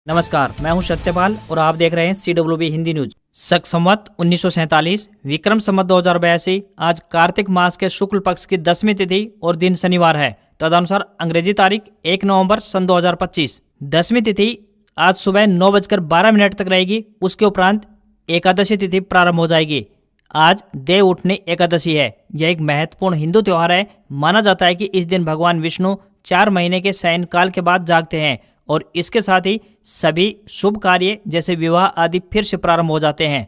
नमस्कार, मैं हूं सत्यपाल और आप देख रहे हैं CWB हिंदी न्यूज। शक संवत 1947, विक्रम संवत 2082। आज कार्तिक मास के शुक्ल पक्ष की 10वीं तिथि और दिन शनिवार है। तदनुसार अंग्रेजी तारीख 1 नवंबर सन 2025। 10वीं तिथि आज सुबह 9:12 तक रहेगी। उसके उपरांत एकादशी तिथि प्रारंभ हो जाएगी। आज देव उठनी एकादशी है। यह एक महत्वपूर्ण हिंदू त्योहार है। माना जाता है कि इस दिन भगवान विष्णु 4 महीने के शयन काल के बाद जागते हैं और इसके साथ ही सभी शुभ कार्य जैसे विवाह आदि फिर से प्रारंभ हो जाते हैं।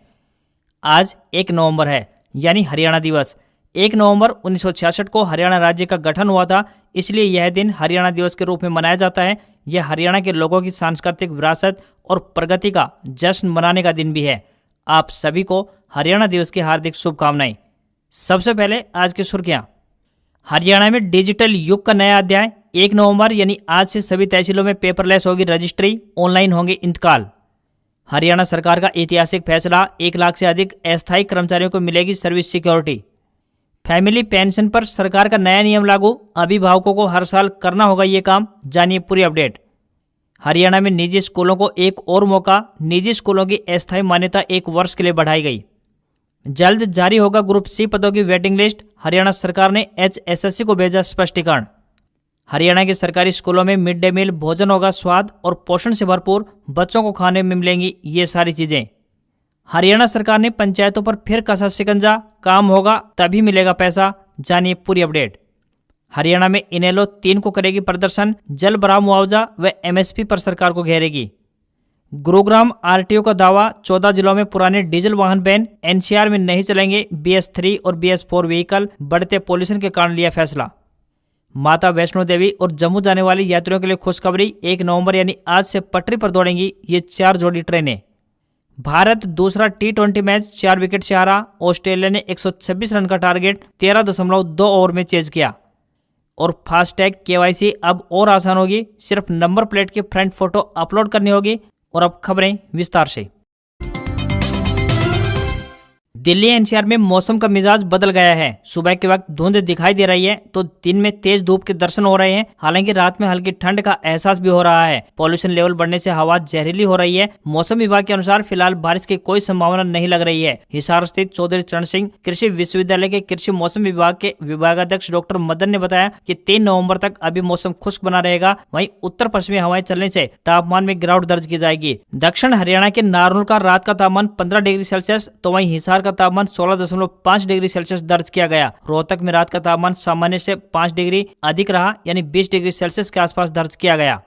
आज 1 नवंबर है, यानी हरियाणा दिवस। 1 नवंबर 1966 को हरियाणा राज्य का गठन हुआ था, इसलिए यह दिन हरियाणा दिवस के रूप में मनाया जाता है। यह हरियाणा के लोगों की सांस्कृतिक विरासत और प्रगति का जश्न मनाने का दिन भी है। आप सभी को हरियाणा दिवस की हार्दिक शुभकामनाएं। सबसे पहले आज की सुर्खियां। हरियाणा में डिजिटल युग का नया अध्याय। 1 नवंबर यानी आज से सभी तहसीलों में पेपरलेस होगी रजिस्ट्री, ऑनलाइन होंगे इंतकाल। हरियाणा सरकार का ऐतिहासिक फैसला, 1 लाख से अधिक अस्थायी कर्मचारियों को मिलेगी सर्विस सिक्योरिटी। फैमिली पेंशन पर सरकार का नया नियम लागू, अभिभावकों को हर साल करना होगा ये काम। जानिए पूरी अपडेट। हरियाणा में निजी स्कूलों को एक और मौका, निजी स्कूलों की अस्थायी मान्यता 1 वर्ष के लिए बढ़ाई गई। जल्द जारी होगा ग्रुप C पदों की वेटिंग लिस्ट। हरियाणा सरकार ने HSSC को भेजा स्पष्टीकरण। हरियाणा के सरकारी स्कूलों में मिड डे मील भोजन होगा स्वाद और पोषण से भरपूर, बच्चों को खाने में मिलेंगी ये सारी चीजें। हरियाणा सरकार ने पंचायतों पर फिर कसा शिकंजा, काम होगा तभी मिलेगा पैसा। जानिए पूरी अपडेट। हरियाणा में इनेलो 3 को करेगी प्रदर्शन, जल भराव मुआवजा व MSP पर सरकार को घेरेगी। गुरुग्राम RTO का दावा, 14 जिलों में पुराने डीजल वाहन बैन। NCR में नहीं चलेंगे BS3 और BS4 व्हीकल, बढ़ते पॉल्यूशन के कारण लिया फैसला। माता वैष्णो देवी और जम्मू जाने वाले यात्रियों के लिए खुशखबरी, 1 नवंबर यानी आज से पटरी पर दौड़ेंगी ये 4 जोड़ी ट्रेनें। भारत दूसरा T20 मैच 4 विकेट से हारा। ऑस्ट्रेलिया ने 126 रन का टारगेट 13.2 ओवर में चेज किया। और फास्टैग KYC अब और आसान होगी, सिर्फ नंबर प्लेट की फ्रंट फोटो अपलोड करनी होगी। और अब खबरें विस्तार से। दिल्ली NCR में मौसम का मिजाज बदल गया है। सुबह के वक्त धुंध दिखाई दे रही है तो दिन में तेज धूप के दर्शन हो रहे हैं। हालांकि रात में हल्की ठंड का एहसास भी हो रहा है। पॉल्यूशन लेवल बढ़ने से हवा जहरीली हो रही है। मौसम विभाग के अनुसार फिलहाल बारिश की कोई संभावना नहीं लग रही है। हिसार स्थित चौधरी चरण सिंह कृषि विश्वविद्यालय के कृषि मौसम विभाग के विभागाध्यक्ष डॉक्टर मदन ने बताया कि 3 नवम्बर तक अभी मौसम खुश्क बना रहेगा। वहीं उत्तर पश्चिमी हवाएं चलने से तापमान में गिरावट दर्ज की जाएगी। दक्षिण हरियाणा के नारनौल का रात का तापमान 15 डिग्री सेल्सियस तो वहीं हिसार का तापमान 16.5 डिग्री सेल्सियस दर्ज किया गया। रोहतक में रात का तापमान सामान्य से 5 डिग्री अधिक रहा, यानी 20 डिग्री सेल्सियस के आसपास दर्ज किया गया।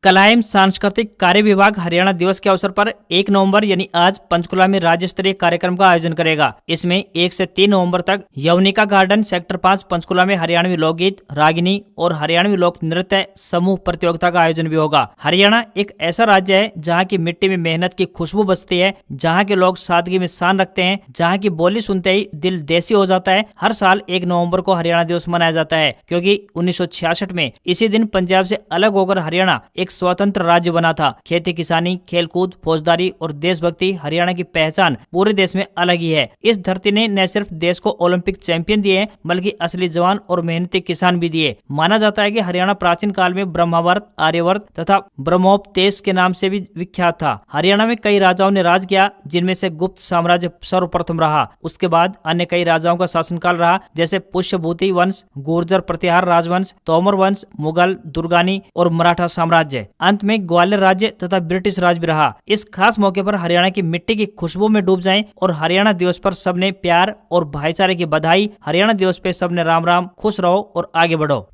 कला एवं सांस्कृतिक कार्य विभाग हरियाणा दिवस के अवसर पर 1 नवंबर यानी आज पंचकुला में राज्य स्तरीय कार्यक्रम का आयोजन करेगा। इसमें 1 से 3 नवंबर तक यवनिका गार्डन सेक्टर 5 पंचकुला में हरियाणवी लोकगीत, रागिनी और हरियाणवी लोक नृत्य समूह प्रतियोगिता का आयोजन भी होगा। हरियाणा एक ऐसा राज्य है जहाँ की मिट्टी में मेहनत की खुशबू बसती है, जहाँ के लोग सादगी में शान रखते हैं, जहाँ की बोली सुनते ही दिल देसी हो जाता है। हर साल 1 नवंबर को हरियाणा दिवस मनाया जाता है क्योंकि 1966 में इसी दिन पंजाब से अलग होकर हरियाणा एक स्वतंत्र राज्य बना था। खेती किसानी, खेलकूद, फौजदारी और देशभक्ति हरियाणा की पहचान पूरे देश में अलग ही है। इस धरती ने न सिर्फ देश को ओलंपिक चैंपियन दिए बल्कि असली जवान और मेहनती किसान भी दिए। माना जाता है कि हरियाणा प्राचीन काल में ब्रह्मावर्त, आर्यवर्त तथा ब्रह्मोपदेश के नाम से भी विख्यात था। हरियाणा में कई राजाओं ने राज किया, जिनमें से गुप्त साम्राज्य सर्वप्रथम रहा। उसके बाद अन्य कई राजाओं का शासनकाल रहा, जैसे पुष्यभूति वंश, गुर्जर प्रतिहार राजवंश, तोमर वंश, मुगल, दुर्गानी और मराठा साम्राज्य। अंत में ग्वालियर राज्य तथा ब्रिटिश राज भी रहा। इस खास मौके पर हरियाणा की मिट्टी की खुशबू में डूब जाएं और हरियाणा दिवस पर सबने प्यार और भाईचारे की बधाई। हरियाणा दिवस पे सबने राम राम, खुश रहो और आगे बढ़ो।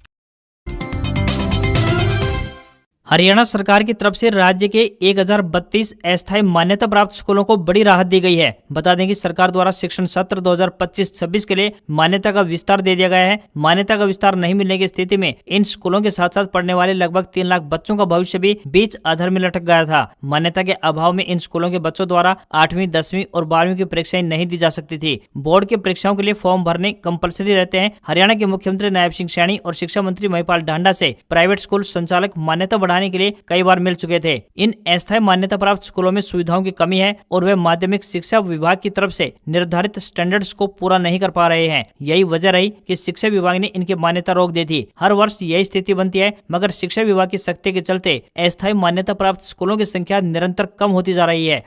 हरियाणा सरकार की तरफ से राज्य के 1032 अस्थायी मान्यता प्राप्त स्कूलों को बड़ी राहत दी गई है। बता दें कि सरकार द्वारा शिक्षण सत्र 2025-26 के लिए मान्यता का विस्तार दे दिया गया है। मान्यता का विस्तार नहीं मिलने की स्थिति में इन स्कूलों के साथ साथ पढ़ने वाले लगभग 3 लाख बच्चों का भविष्य भी बीच अधर में लटक गया था। मान्यता के अभाव में इन स्कूलों के बच्चों द्वारा 8वीं, 10वीं और 12वीं की परीक्षाएं नहीं दी जा सकती थी। बोर्ड की परीक्षाओं के लिए फॉर्म भरने कंपलसरी रहते हैं। हरियाणा के मुख्यमंत्री नायब सिंह सैनी और शिक्षा मंत्री महिपाल ढांडा से प्राइवेट स्कूल संचालक मान्यता बढ़ाने लगाने के लिए कई बार मिल चुके थे। इन अस्थायी मान्यता प्राप्त स्कूलों में सुविधाओं की कमी है और वे माध्यमिक शिक्षा विभाग की तरफ से निर्धारित स्टैंडर्ड्स को पूरा नहीं कर पा रहे हैं। यही वजह रही कि शिक्षा विभाग ने इनकी मान्यता रोक दी थी। हर वर्ष यही स्थिति बनती है, मगर शिक्षा विभाग की सख्ती के चलते अस्थायी मान्यता प्राप्त स्कूलों की संख्या निरंतर कम होती जा रही है।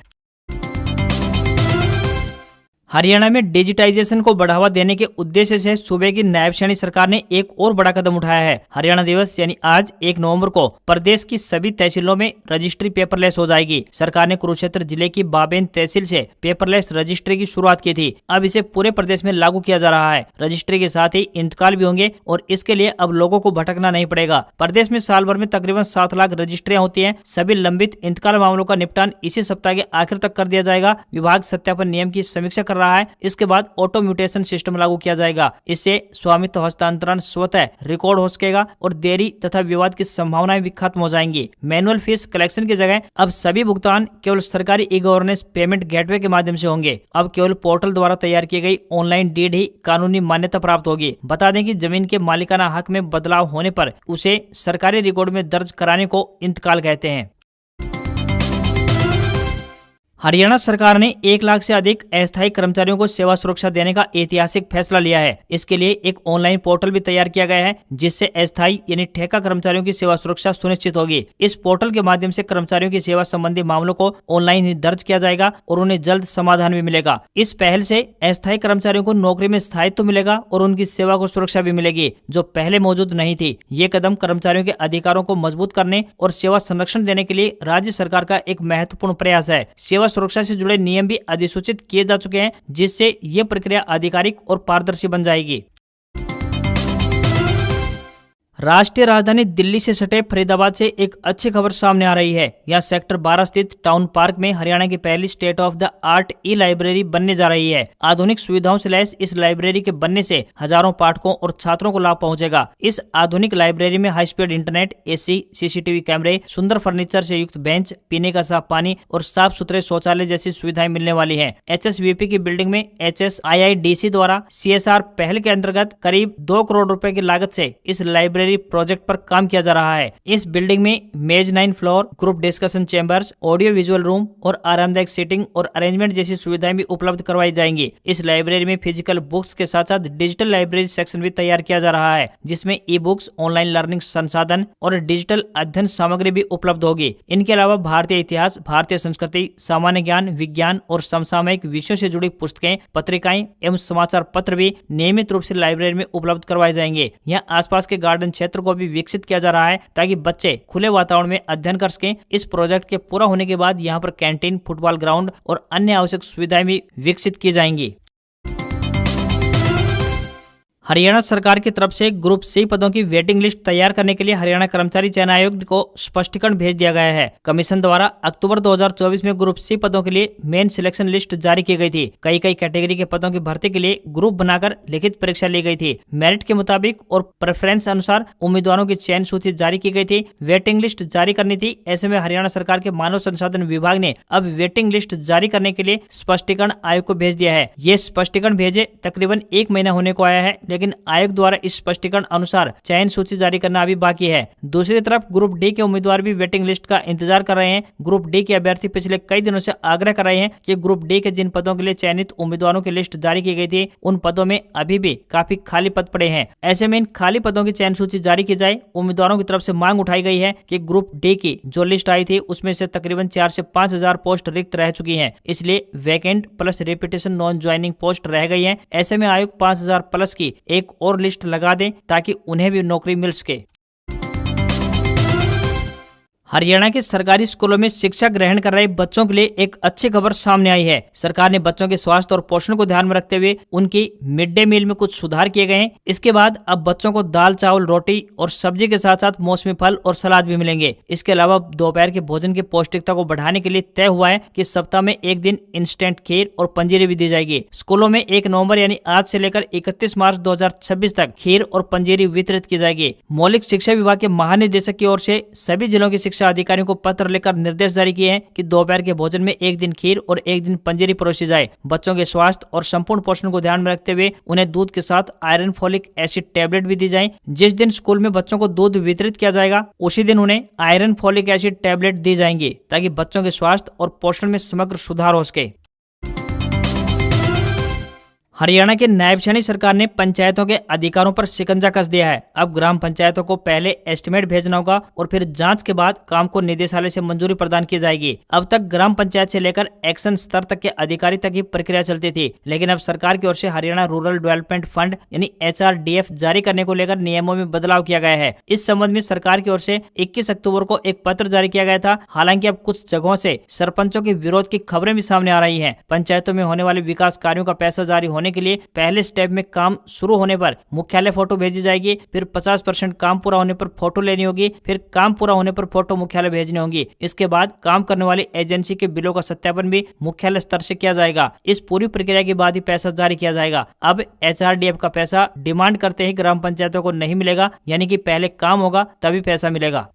हरियाणा में डिजिटाइजेशन को बढ़ावा देने के उद्देश्य से सूबे की नायब श्रेणी सरकार ने एक और बड़ा कदम उठाया है। हरियाणा दिवस यानी आज 1 नवंबर को प्रदेश की सभी तहसीलों में रजिस्ट्री पेपरलेस हो जाएगी। सरकार ने कुरुक्षेत्र जिले की बाबेन तहसील से पेपरलेस रजिस्ट्री की शुरुआत की थी। अब इसे पूरे प्रदेश में लागू किया जा रहा है। रजिस्ट्री के साथ ही इंतकाल भी होंगे और इसके लिए अब लोगों को भटकना नहीं पड़ेगा। प्रदेश में साल भर में तकरीबन 7 लाख रजिस्ट्रियां होती है। सभी लंबित इंतकाल मामलों का निपटान इसी सप्ताह के आखिर तक कर दिया जाएगा। विभाग सत्यापन नियम की समीक्षा कर रहा है। इसके बाद ऑटो म्यूटेशन सिस्टम लागू किया जाएगा। इससे स्वामित्व हस्तांतरण स्वतः रिकॉर्ड हो सकेगा और देरी तथा विवाद की संभावनाएं भी खत्म हो जाएंगी। मैनुअल फीस कलेक्शन की जगह अब सभी भुगतान केवल सरकारी ई गवर्नेंस पेमेंट गेटवे के माध्यम से होंगे। अब केवल पोर्टल द्वारा तैयार की गई ऑनलाइन डीड ही कानूनी मान्यता प्राप्त होगी। बता दें कि जमीन के मालिकाना हक में बदलाव होने पर उसे सरकारी रिकॉर्ड में दर्ज कराने को इंतकाल कहते हैं। हरियाणा सरकार ने 1 लाख से अधिक अस्थायी कर्मचारियों को सेवा सुरक्षा देने का ऐतिहासिक फैसला लिया है। इसके लिए एक ऑनलाइन पोर्टल भी तैयार किया गया है, जिससे अस्थायी यानी ठेका कर्मचारियों की सेवा सुरक्षा सुनिश्चित होगी। इस पोर्टल के माध्यम से कर्मचारियों की सेवा संबंधी मामलों को ऑनलाइन ही दर्ज किया जाएगा और उन्हें जल्द समाधान भी मिलेगा। इस पहल से अस्थायी कर्मचारियों को नौकरी में स्थायित्व मिलेगा और उनकी सेवा को सुरक्षा भी मिलेगी, जो पहले मौजूद नहीं थी। ये कदम कर्मचारियों के अधिकारों को मजबूत करने और सेवा संरक्षण देने के लिए राज्य सरकार का एक महत्वपूर्ण प्रयास है। सेवा सुरक्षा से जुड़े नियम भी अधिसूचित किए जा चुके हैं, जिससे ये प्रक्रिया आधिकारिक और पारदर्शी बन जाएगी। राष्ट्रीय राजधानी दिल्ली से सटे फरीदाबाद से एक अच्छी खबर सामने आ रही है। यहाँ सेक्टर 12 स्थित टाउन पार्क में हरियाणा की पहली state of the art E library बनने जा रही है। आधुनिक सुविधाओं से लैस इस लाइब्रेरी के बनने से हजारों पाठकों और छात्रों को लाभ पहुंचेगा। इस आधुनिक लाइब्रेरी में high speed internet, AC, CCTV कैमरे, सुंदर फर्नीचर से युक्त बेंच, पीने का साफ पानी और साफ सुथरे शौचालय जैसी सुविधाएं मिलने वाली है। HSVP की बिल्डिंग में HSIIDC द्वारा CSR पहल के अंतर्गत करीब 2 करोड़ रुपए की लागत से इस लाइब्रेरी प्रोजेक्ट पर काम किया जा रहा है। इस बिल्डिंग में mezzanine floor, group discussion chambers, audio visual room और आरामदायक सीटिंग और अरेंजमेंट जैसी सुविधाएं भी उपलब्ध करवाई जाएंगी। इस लाइब्रेरी में फिजिकल बुक्स के साथ साथ डिजिटल लाइब्रेरी सेक्शन भी तैयार किया जा रहा है, जिसमें ई बुक्स, ऑनलाइन लर्निंग संसाधन और डिजिटल अध्ययन सामग्री भी उपलब्ध होगी। इनके अलावा भारतीय इतिहास, भारतीय संस्कृति, सामान्य ज्ञान, विज्ञान और समसामयिक विषयों से जुड़ी पुस्तकें, पत्रिकाएं एवं समाचार पत्र भी नियमित रूप से लाइब्रेरी में उपलब्ध करवाए जाएंगे। यहाँ आसपास के गार्डन क्षेत्र को भी विकसित किया जा रहा है, ताकि बच्चे खुले वातावरण में अध्ययन कर सकें। इस प्रोजेक्ट के पूरा होने के बाद यहाँ पर कैंटीन, फुटबॉल ग्राउंड और अन्य आवश्यक सुविधाएं भी विकसित की जाएंगी। हरियाणा सरकार की तरफ से ग्रुप सी पदों की वेटिंग लिस्ट तैयार करने के लिए हरियाणा कर्मचारी चयन आयोग को स्पष्टीकरण भेज दिया गया है। कमीशन द्वारा अक्टूबर 2024 में ग्रुप सी पदों के लिए मेन सिलेक्शन लिस्ट जारी की गई थी। कई कैटेगरी के पदों की भर्ती के लिए ग्रुप बनाकर लिखित परीक्षा ली गई थी। मेरिट के मुताबिक और प्रेफरेंस अनुसार उम्मीदवारों की चयन सूची जारी की गई थी। वेटिंग लिस्ट जारी करनी थी। ऐसे में हरियाणा सरकार के मानव संसाधन विभाग ने अब वेटिंग लिस्ट जारी करने के लिए स्पष्टीकरण आयोग को भेज दिया है। ये स्पष्टीकरण भेजे तकरीबन 1 महीना होने को आया है, लेकिन आयोग द्वारा इस स्पष्टीकरण अनुसार चयन सूची जारी करना अभी बाकी है। दूसरी तरफ ग्रुप डी के उम्मीदवार भी वेटिंग लिस्ट का इंतजार कर रहे हैं। ग्रुप डी के अभ्यर्थी पिछले कई दिनों से आग्रह कर रहे हैं कि ग्रुप डी के जिन पदों के लिए चयनित उम्मीदवारों की लिस्ट जारी की गई थी, उन पदों में अभी भी काफी खाली पद पड़े हैं। ऐसे में इन खाली पदों की चयन सूची जारी की जाए। उम्मीदवारों की तरफ से मांग उठाई गई है कि ग्रुप डी की जो लिस्ट आई थी, उसमें से तकरीबन 4 से 5 हजार पोस्ट रिक्त रह चुकी है, इसलिए vacant plus repetition non joining post रह गई है। ऐसे में आयोग 5000 प्लस की एक और लिस्ट लगा दें, ताकि उन्हें भी नौकरी मिल सके। हरियाणा के सरकारी स्कूलों में शिक्षा ग्रहण कर रहे बच्चों के लिए एक अच्छी खबर सामने आई है। सरकार ने बच्चों के स्वास्थ्य और पोषण को ध्यान में रखते हुए उनकी मिड डे मील में कुछ सुधार किए गए हैं। इसके बाद अब बच्चों को दाल, चावल, रोटी और सब्जी के साथ साथ मौसमी फल और सलाद भी मिलेंगे। इसके अलावा दोपहर के भोजन की पौष्टिकता को बढ़ाने के लिए तय हुआ है कि सप्ताह में एक दिन इंस्टेंट खीर और पंजीरी भी दी जाएगी। स्कूलों में 1 नवंबर यानी आज से लेकर 31 मार्च 2026 तक खीर और पंजीरी वितरित की जाएगी। मौलिक शिक्षा विभाग के महानिदेशक की ओर से सभी जिलों की शिक्षा सुरक्षा अधिकारियों को पत्र लिखकर निर्देश जारी किए हैं कि दोपहर के भोजन में एक दिन खीर और एक दिन पंजीरी परोसी जाए। बच्चों के स्वास्थ्य और संपूर्ण पोषण को ध्यान में रखते हुए उन्हें दूध के साथ आयरन फोलिक एसिड टैबलेट भी दी जाए। जिस दिन स्कूल में बच्चों को दूध वितरित किया जाएगा उसी दिन उन्हें आयरन फोलिक एसिड टैबलेट दी जाएंगी ताकि बच्चों के स्वास्थ्य और पोषण में समग्र सुधार हो सके। हरियाणा की नायब सैनी सरकार ने पंचायतों के अधिकारों पर शिकंजा कस दिया है। अब ग्राम पंचायतों को पहले एस्टिमेट भेजना होगा और फिर जांच के बाद काम को निदेशालय से मंजूरी प्रदान की जाएगी। अब तक ग्राम पंचायत से लेकर एक्शन स्तर तक के अधिकारी तक ही प्रक्रिया चलती थी, लेकिन अब सरकार की ओर से हरियाणा रूरल डेवलपमेंट फंड यानी HRDF जारी करने को लेकर नियमों में बदलाव किया गया है। इस संबंध में सरकार की ओर से 21 अक्टूबर को एक पत्र जारी किया गया था। हालांकि अब कुछ जगहों से सरपंचों के विरोध की खबरें भी सामने आ रही है। पंचायतों में होने वाले विकास कार्यों का पैसा जारी होने के लिए पहले स्टेप में काम शुरू होने पर मुख्यालय फोटो भेजी जाएगी, फिर 50% काम पूरा होने पर फोटो लेनी होगी, फिर काम पूरा होने पर फोटो मुख्यालय भेजनी होगी। इसके बाद काम करने वाली एजेंसी के बिलों का सत्यापन भी मुख्यालय स्तर से किया जाएगा। इस पूरी प्रक्रिया के बाद ही पैसा जारी किया जाएगा। अब HRDF का पैसा डिमांड करते ही ग्राम पंचायतों को नहीं मिलेगा, यानी कि पहले काम होगा तभी पैसा मिलेगा।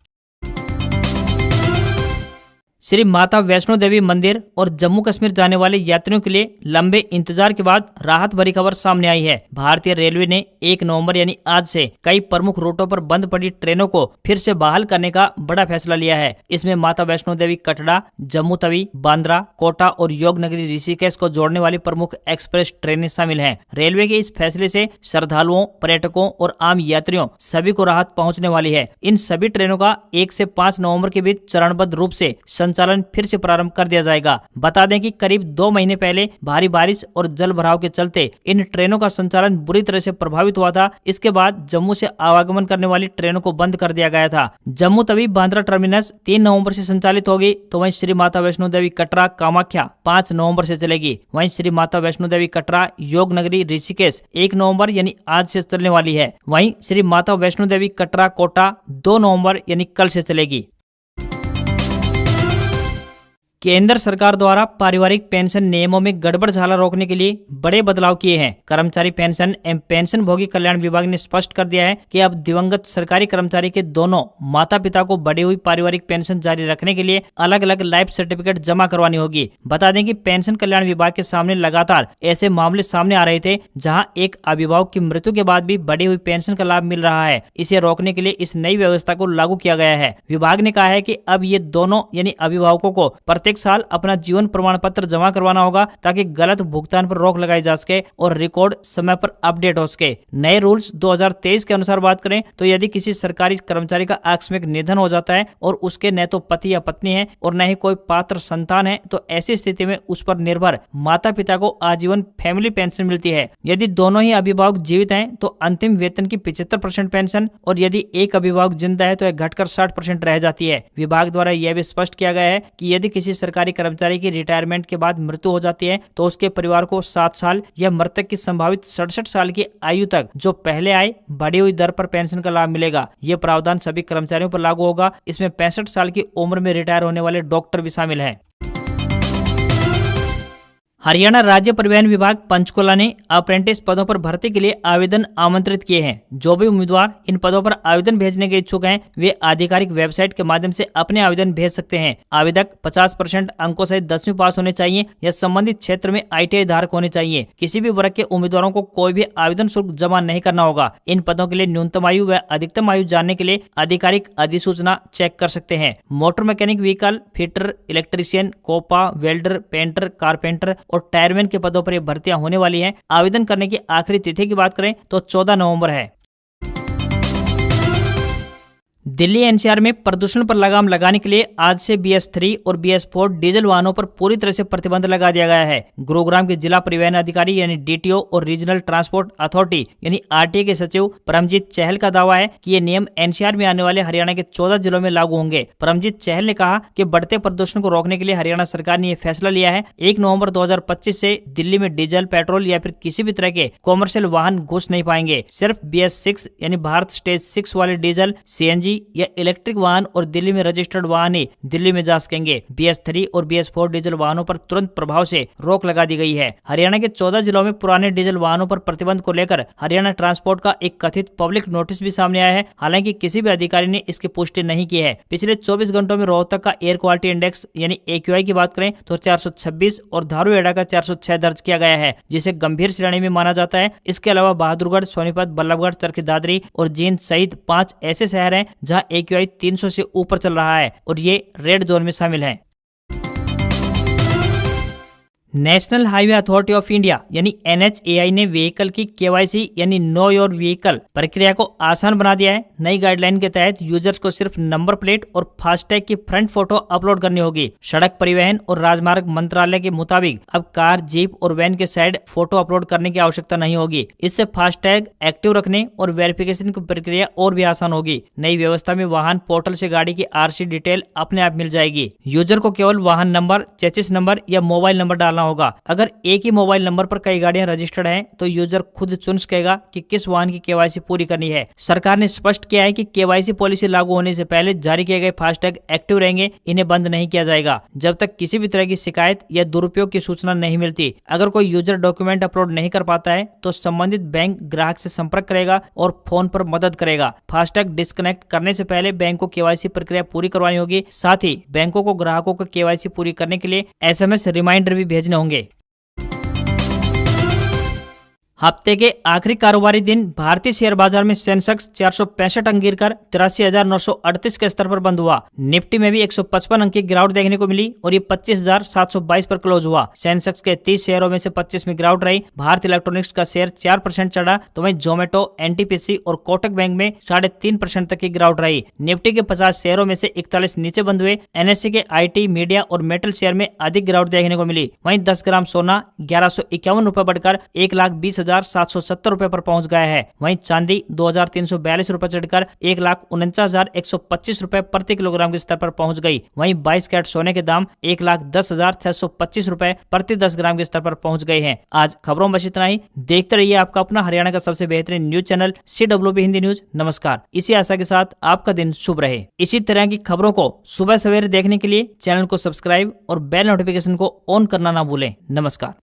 श्री माता वैष्णो देवी मंदिर और जम्मू कश्मीर जाने वाले यात्रियों के लिए लंबे इंतजार के बाद राहत भरी खबर सामने आई है। भारतीय रेलवे ने 1 नवंबर यानी आज से कई प्रमुख रूटों पर बंद पड़ी ट्रेनों को फिर से बहाल करने का बड़ा फैसला लिया है। इसमें माता वैष्णो देवी कटरा, जम्मू तवी, बांद्रा, कोटा और योगनगरी ऋषिकेश को जोड़ने वाली प्रमुख एक्सप्रेस ट्रेनें शामिल हैं। रेलवे के इस फैसले से श्रद्धालुओं, पर्यटकों और आम यात्रियों सभी को राहत पहुँचने वाली है। इन सभी ट्रेनों का 1 से 5 नवम्बर के बीच चरणबद्ध रूप से संचालन फिर से प्रारंभ कर दिया जाएगा। बता दें कि करीब 2 महीने पहले भारी बारिश और जल भराव के चलते इन ट्रेनों का संचालन बुरी तरह से प्रभावित हुआ था। इसके बाद जम्मू से आवागमन करने वाली ट्रेनों को बंद कर दिया गया था। जम्मू तवी बांद्रा टर्मिनस 3 नवंबर से संचालित होगी, तो वहीं श्री माता वैष्णो देवी कटरा कामाख्या 5 नवंबर से चलेगी। वहीं श्री माता वैष्णो देवी कटरा योगनगरी ऋषिकेश 1 नवंबर यानी आज से चलने वाली है। वहीं श्री माता वैष्णो देवी कटरा कोटा 2 नवंबर यानी कल से चलेगी। केंद्र सरकार द्वारा पारिवारिक पेंशन नियमों में गड़बड़झाला रोकने के लिए बड़े बदलाव किए हैं। कर्मचारी पेंशन एवं पेंशन भोगी कल्याण विभाग ने स्पष्ट कर दिया है कि अब दिवंगत सरकारी कर्मचारी के दोनों माता पिता को बढ़ी हुई पारिवारिक पेंशन जारी रखने के लिए अलग अलग लाइफ सर्टिफिकेट जमा करवानी होगी। बता दें कि पेंशन कल्याण विभाग के सामने लगातार ऐसे मामले सामने आ रहे थे जहाँ एक अभिभावक की मृत्यु के बाद भी बढ़ी हुई पेंशन का लाभ मिल रहा है। इसे रोकने के लिए इस नई व्यवस्था को लागू किया गया है। विभाग ने कहा है कि अब ये दोनों यानी अभिभावकों को प्रत्येक साल अपना जीवन प्रमाण पत्र जमा करवाना होगा ताकि गलत भुगतान पर रोक लगाई जा सके और रिकॉर्ड समय पर अपडेट हो सके। नए रूल्स 2023 के अनुसार बात करें तो यदि किसी सरकारी कर्मचारी का आकस्मिक निधन हो जाता है और उसके न तो पति या पत्नी है और न ही कोई पात्र संतान है, तो ऐसी स्थिति में उस पर निर्भर माता पिता को आजीवन फैमिली पेंशन मिलती है। यदि दोनों ही अभिभावक जीवित हैं तो अंतिम वेतन की 75% पेंशन, और यदि एक अभिभावक जिंदा है तो यह घटकर 60% रह जाती है। विभाग द्वारा यह भी स्पष्ट किया गया है कि यदि किसी सरकारी कर्मचारी की रिटायरमेंट के बाद मृत्यु हो जाती है तो उसके परिवार को 7 साल या मृतक की संभावित 67 साल की आयु तक जो पहले आए बढ़ी हुई दर पर पेंशन का लाभ मिलेगा। ये प्रावधान सभी कर्मचारियों पर लागू होगा। इसमें 65 साल की उम्र में रिटायर होने वाले डॉक्टर भी शामिल हैं। हरियाणा राज्य परिवहन विभाग पंचकुला ने अप्रेंटिस पदों पर भर्ती के लिए आवेदन आमंत्रित किए हैं। जो भी उम्मीदवार इन पदों पर आवेदन भेजने के इच्छुक हैं वे आधिकारिक वेबसाइट के माध्यम से अपने आवेदन भेज सकते हैं। आवेदक 50% अंकों सहित 10वीं पास होने चाहिए या संबंधित क्षेत्र में ITI धारक होने चाहिए। किसी भी वर्ग के उम्मीदवारों को कोई भी आवेदन शुल्क जमा नहीं करना होगा। इन पदों के लिए न्यूनतम आयु व अधिकतम आयु जानने के लिए आधिकारिक अधिसूचना चेक कर सकते हैं। Motor mechanic vehicle fitter, electrician, COPA, welder, painter, carpenter और टायरमैन के पदों पर ये भर्तियां होने वाली हैं। आवेदन करने की आखिरी तिथि की बात करें तो 14 नवंबर है। दिल्ली NCR में प्रदूषण पर लगाम लगाने के लिए आज से BS3 और BS4 डीजल वाहनों पर पूरी तरह से प्रतिबंध लगा दिया गया है। गुरुग्राम के जिला परिवहन अधिकारी यानी DTO और रीजनल ट्रांसपोर्ट अथॉरिटी यानी RTA के सचिव परमजीत चहल का दावा है कि ये नियम NCR में आने वाले हरियाणा के 14 जिलों में लागू होंगे। परमजीत चहल ने कहा कि बढ़ते प्रदूषण को रोकने के लिए हरियाणा सरकार ने यह फैसला लिया है। 1 नवंबर 2025 से दिल्ली में डीजल, पेट्रोल या फिर किसी भी तरह के कॉमर्शियल वाहन घुस नहीं पाएंगे। सिर्फ BS6 यानी भारत स्टेज 6 वाले डीजल, CNG सीएनजी या इलेक्ट्रिक वाहन और दिल्ली में रजिस्टर्ड वाहन ही दिल्ली में जा सकेंगे। BS3 और BS4 डीजल वाहनों पर तुरंत प्रभाव से रोक लगा दी गई है। हरियाणा के 14 जिलों में पुराने डीजल वाहनों पर प्रतिबंध को लेकर हरियाणा ट्रांसपोर्ट का एक कथित पब्लिक नोटिस भी सामने आया है। हालांकि किसी भी अधिकारी ने इसकी पुष्टि नहीं की है। पिछले 24 घंटों में रोहतक का एयर क्वालिटी इंडेक्स यानी AQI की बात करें तो 426 और धारूहेड़ा का 406 दर्ज किया गया है, जिसे गंभीर श्रेणी में माना जाता है। इसके अलावा बहादुरगढ़, सोनीपत, बल्लभगढ़, चरखी दादरी और जींद सहित 5 ऐसे शहर हैं जहां AQI 300 से ऊपर चल रहा है और ये रेड जोन में शामिल है। National highway authority of India यानी NHAI ने व्हीकल की KYC यानी नो योर व्हीकल प्रक्रिया को आसान बना दिया है। नई गाइडलाइन के तहत यूजर्स को सिर्फ नंबर प्लेट और फास्टैग की फ्रंट फोटो अपलोड करनी होगी। सड़क परिवहन और राजमार्ग मंत्रालय के मुताबिक अब कार, जीप और वैन के साइड फोटो अपलोड करने की आवश्यकता नहीं होगी। इससे फास्टैग एक्टिव रखने और वेरिफिकेशन की प्रक्रिया और भी आसान होगी। नई व्यवस्था में वाहन पोर्टल से गाड़ी की RC डिटेल अपने आप मिल जाएगी। यूजर को केवल वाहन नंबर, चेसिस नंबर या मोबाइल नंबर डालना होगा। अगर एक ही मोबाइल नंबर पर कई गाड़ियां रजिस्टर्ड हैं, तो यूजर खुद चुन सकेगा कि किस वाहन की KYC पूरी करनी है। सरकार ने स्पष्ट किया है कि KYC पॉलिसी लागू होने से पहले जारी किए गए फास्टैग एक्टिव रहेंगे, इन्हें बंद नहीं किया जाएगा जब तक किसी भी तरह की शिकायत या दुरुपयोग की सूचना नहीं मिलती। अगर कोई यूजर डॉक्यूमेंट अपलोड नहीं कर पाता है तो संबंधित बैंक ग्राहक से संपर्क करेगा और फोन पर मदद करेगा। फास्टैग डिस्कनेक्ट करने से पहले बैंक को KYC प्रक्रिया पूरी करवानी होगी। साथ ही बैंकों को ग्राहकों को KYC पूरी करने के लिए SMS रिमाइंडर भी भेजने होंगे। हफ्ते के आखिरी कारोबारी दिन भारतीय शेयर बाजार में सेंसेक्स 465 अंक गिरकर 83,938 के स्तर पर बंद हुआ। निफ्टी में भी 155 अंक की गिरावट देखने को मिली और ये 25,722 पर क्लोज हुआ। सेंसेक्स के 30 शेयरों में से 25 में गिरावट रही। भारत इलेक्ट्रॉनिक्स का शेयर 4% चढ़ा, तो वहीं जोमेटो, NTPC और कोटक बैंक में 3.5% तक की गिरावट रही। निफ्टी के 50 शेयरों में से 41 नीचे बंद हुए। NSE के IT, मीडिया और मेटल शेयर में अधिक गिरावट देखने को मिली। वहीं 10 ग्राम सोना 1151 रुपए बढ़कर 1,20,770 रुपए पर पहुंच गया है। वहीं चांदी 2,342 रुपए चढ़कर 1,49,125 रुपए प्रति किलोग्राम के स्तर पर पहुंच गई। वहीं 22 कैरेट सोने के दाम 1,10,625 रुपए प्रति 10 ग्राम के स्तर पर पहुंच गए हैं। आज खबरों में बस इतना ही। देखते रहिए आपका अपना हरियाणा का सबसे बेहतरीन news channel CWB Hindi news. नमस्कार। इसी आशा के साथ आपका दिन शुभ रहे। इसी तरह की खबरों को सुबह सवेरे देखने के लिए चैनल को सब्सक्राइब और बेल नोटिफिकेशन को ऑन करना ना भूलें। नमस्कार।